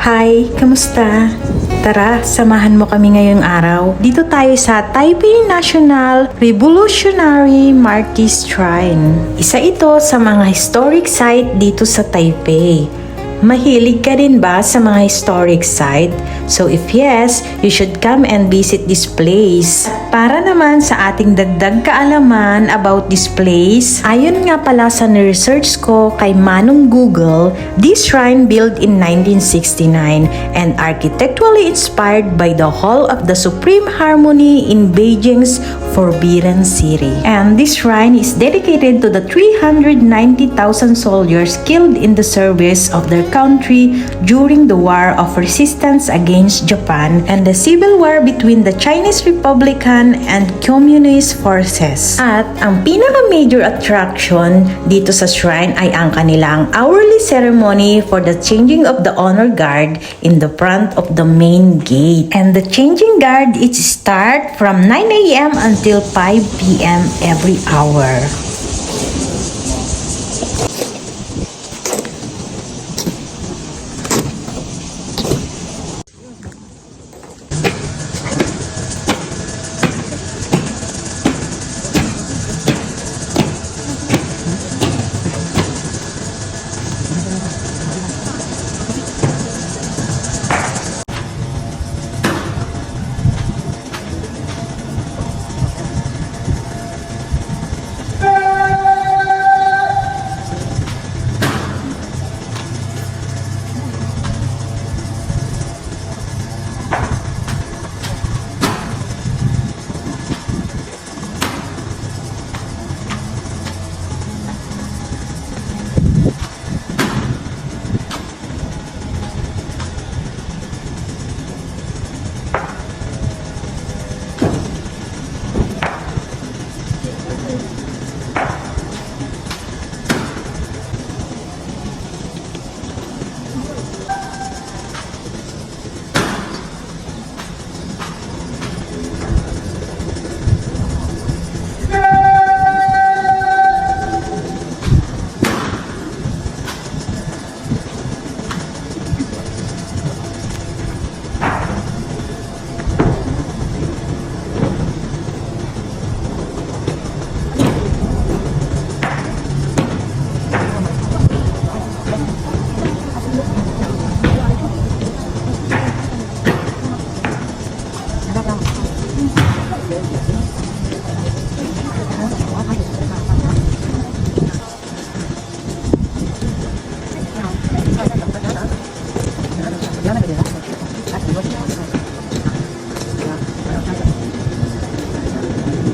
Hi, kamusta? Tara, samahan mo kami ngayong araw. Dito tayo sa Taipei National Revolutionary Martyrs Shrine. Isa ito sa mga historic site dito sa Taipei. Mahilig ka rin ba sa mga historic site? So if yes, you should come and visit this place. Para naman sa ating dagdag kaalaman about this place, ayon nga pala sa research ko kay Manong Google, this shrine built in 1969 and architecturally inspired by the Hall of the Supreme Harmony in Beijing's Forbidden City. And this shrine is dedicated to the 390,000 soldiers killed in the service of their country during the War of Resistance against Japan and the Civil War between the Chinese Republican and Communist forces. At ang pinaka-major attraction dito sa shrine ay ang kanilang hourly ceremony for the changing of the honor guard in the front of the main gate. And the changing guard is start from 9 a.m. until 5 p.m. every hour.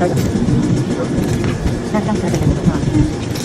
Thank you.